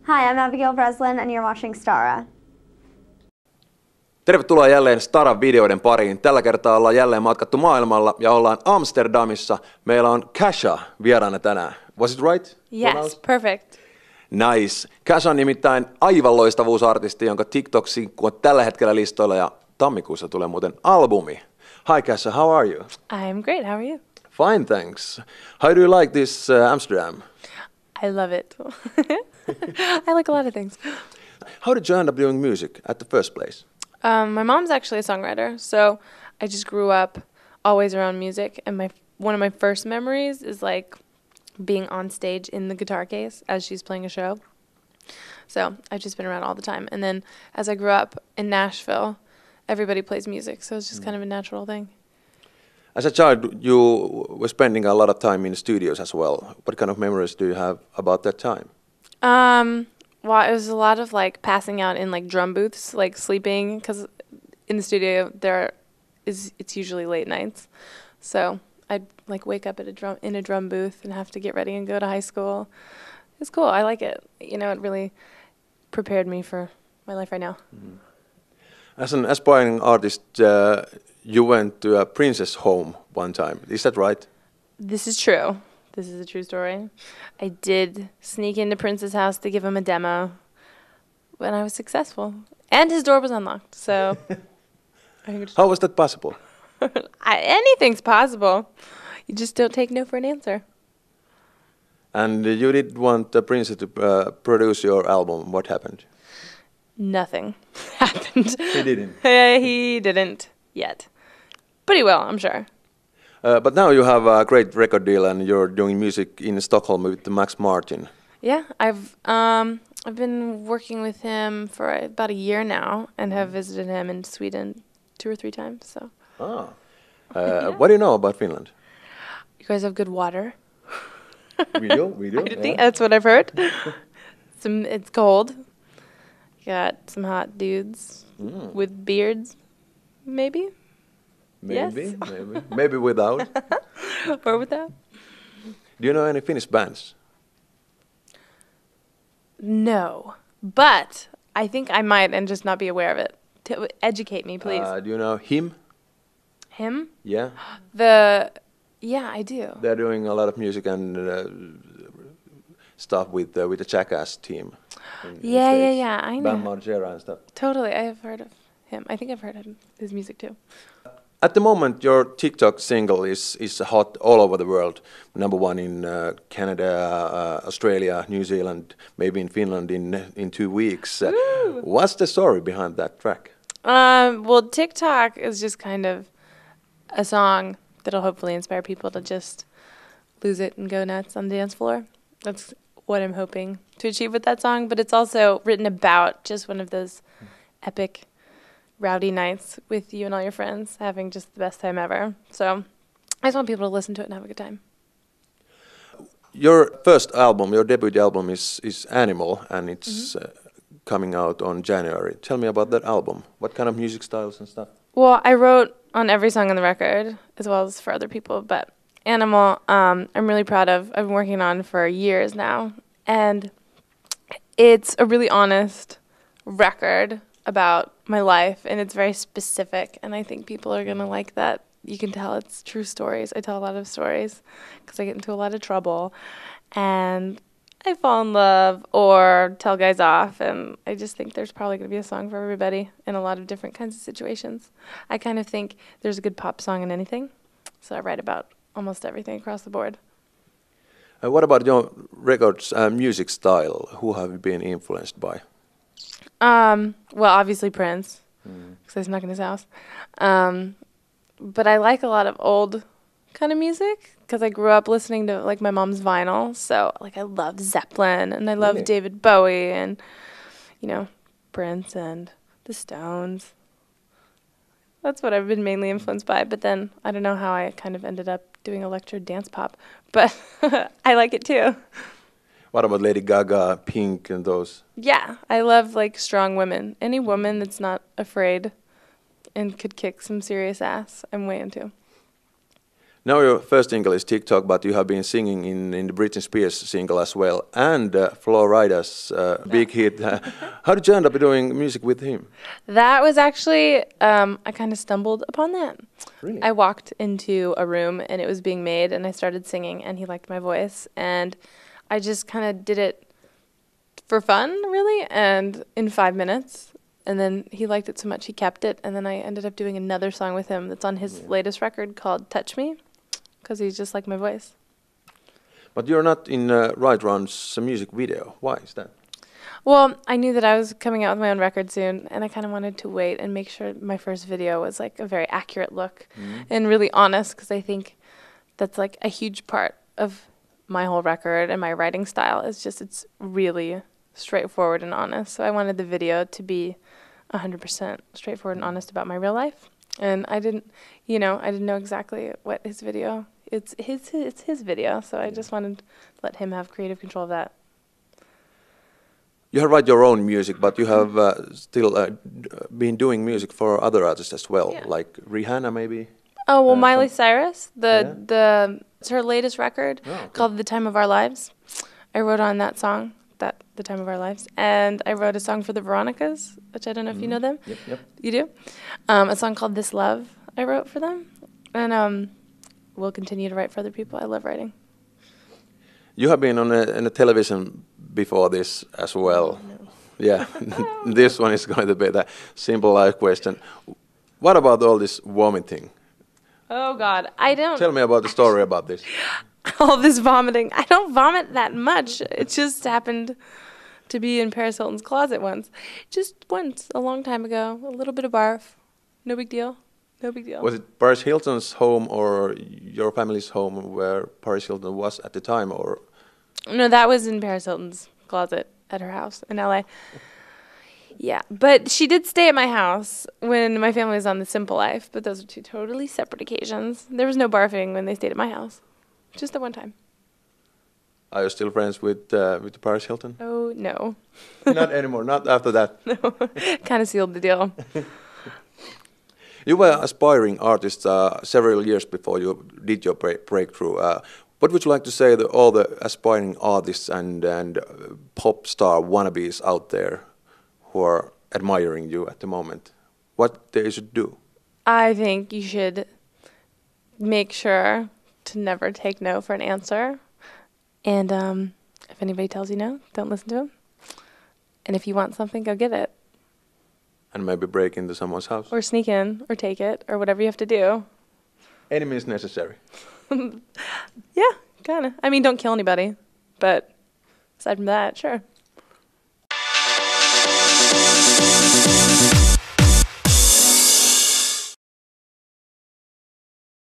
Hi, I'm Abigail Breslin and you're watching Stara. Tervetuloa jälleen Staran videoiden pariin. Tällä kertaa ollaan jälleen matkattu maailmalla ja ollaan Amsterdamissa. Meillä on Kesha vieraana tänään. Was it right? Yes, perfect. Nice. Kesha on nimittäin aivan loistavuusartisti, jonka TikTok-sinkku on tällä hetkellä listoilla ja tammikuussa tulee muuten albumi. Hi Kesha, how are you? I'm great, how are you? Fine, thanks. How do you like this Amsterdam? I love it. I like a lot of things. How did you end up doing music at the first place? My mom's actually a songwriter, so I just grew up always around music, and one of my first memories is like being on stage in the guitar case as she's playing a show. So I've just been around all the time. And then as I grew up in Nashville, everybody plays music, so it's just kind of a natural thing. As a child, you were spending a lot of time in studios as well. What kind of memories do you have about that time? Well, it was a lot of like passing out in like drum booths, like sleeping, because in the studio it's usually late nights. So I'd like wake up at in a drum booth and have to get ready and go to high school. It's cool. I like it. You know, it really prepared me for my life right now. Mm-hmm. As an aspiring artist, you went to a princess home one time. Is that right? This is true. This is a true story. I did sneak into Prince's house to give him a demo, but I was successful. And his door was unlocked, so... How was that possible? Anything's possible. You just don't take no for an answer. And you did want the princess to produce your album. What happened? Nothing happened. He didn't? He didn't yet. But he will, I'm sure. But now you have a great record deal and you're doing music in Stockholm with Max Martin. Yeah, I've been working with him for about a year now and have visited him in Sweden 2 or 3 times. So. Ah. What do you know about Finland? You guys have good water. We do. I think that's what I've heard. It's cold. Got some hot dudes with beards, maybe. Maybe, yes. maybe without. Or without. Do you know any Finnish bands? No, but I think I might and just not be aware of it. Educate me, please. Do you know him? Him? Yeah. Yeah, I do. They're doing a lot of music and stuff with the Jackass team. Yeah, I know. Bam Margera and stuff. Totally, I have heard of him. I think I've heard of his music too. At the moment, your TikTok single is hot all over the world. #1 in Canada, Australia, New Zealand, maybe in Finland in 2 weeks. What's the story behind that track? Well, TikTok is just kind of a song that'll hopefully inspire people to just lose it and go nuts on the dance floor. That's what I'm hoping to achieve with that song. But it's also written about just one of those epic rowdy nights with you and all your friends, having just the best time ever. So I just want people to listen to it and have a good time. Your first album, your debut album is Animal, and it's coming out on January. Tell me about that album. What kind of music styles and stuff? Well, I wrote on every song on the record, as well as for other people, but Animal, I'm really proud of. I've been working on for years now, and it's a really honest record about my life, and it's very specific, and I think people are going to like that. You can tell it's true stories. I tell a lot of stories because I get into a lot of trouble, and I fall in love or tell guys off, and I just think there's probably going to be a song for everybody in a lot of different kinds of situations. I kind of think there's a good pop song in anything, so I write about almost everything across the board. What about your record's music style? Who have you been influenced by? Well, obviously Prince, because I snuck in his house. But I like a lot of old kind of music, because I grew up listening to like my mom's vinyl. So like I love Zeppelin, and I love David Bowie, and Prince and the Stones. That's what I've been mainly influenced by. But then I don't know how I kind of ended up doing electro dance pop, but I like it too. What about Lady Gaga, Pink, and those? Yeah, I love like strong women. Any woman that's not afraid and could kick some serious ass, I'm way into. Now your first single is Tik Tok, but you have been singing in the Britney Spears single as well, and Flo Rida's big hit. How did you end up doing music with him? That was actually, I kind of stumbled upon that. Really? I walked into a room and it was being made and I started singing and he liked my voice and I just kind of did it for fun, really, and in 5 minutes. And then he liked it so much he kept it, and then I ended up doing another song with him that's on his latest record called Touch Me, because he's just like my voice. But you're not in Right Round's music video. Why is that? Well, I knew that I was coming out with my own record soon, and I kind of wanted to wait and make sure my first video was like a very accurate look and really honest, because I think that's like a huge part of my whole record and my writing style. It's really straightforward and honest. So I wanted the video to be 100% straightforward and honest about my real life. And I didn't know exactly what his video. It's his video, so I just wanted to let him have creative control of that. You have write your own music, but you have still been doing music for other artists as well, like Rihanna maybe. Oh well, Miley Cyrus. It's her latest record called "The Time of Our Lives." I wrote on that song, "The Time of Our Lives," and I wrote a song for the Veronicas, which I don't know if you know them. Yep. You do. A song called "This Love" I wrote for them, and we'll continue to write for other people. I love writing. You have been on a television before this as well. No. Yeah, this one is going to be the simple life question. What about all this vomiting? Oh God, I don't. Tell me about the story about this. All this vomiting. I don't vomit that much. It just happened to be in Paris Hilton's closet once. Just once, a long time ago. A little bit of barf. No big deal. No big deal. Was it Paris Hilton's home or your family's home where Paris Hilton was at the time, or? No, that was in Paris Hilton's closet at her house in LA. Yeah, but she did stay at my house when my family was on the Simple Life, but those are two totally separate occasions. There was no barfing when they stayed at my house. Just the one time. Are you still friends with Paris Hilton? Oh, no. Not anymore, not after that. No, kind of sealed the deal. You were aspiring artist several years before you did your breakthrough. What would you like to say to all the aspiring artists and pop star wannabes out there who are admiring you at the moment? What they should do? I think you should make sure to never take no for an answer. And if anybody tells you no, don't listen to them. And if you want something, go get it. And maybe break into someone's house. Or sneak in, or take it, or whatever you have to do. Any means necessary. Yeah, kind of. I mean, don't kill anybody. But aside from that, sure.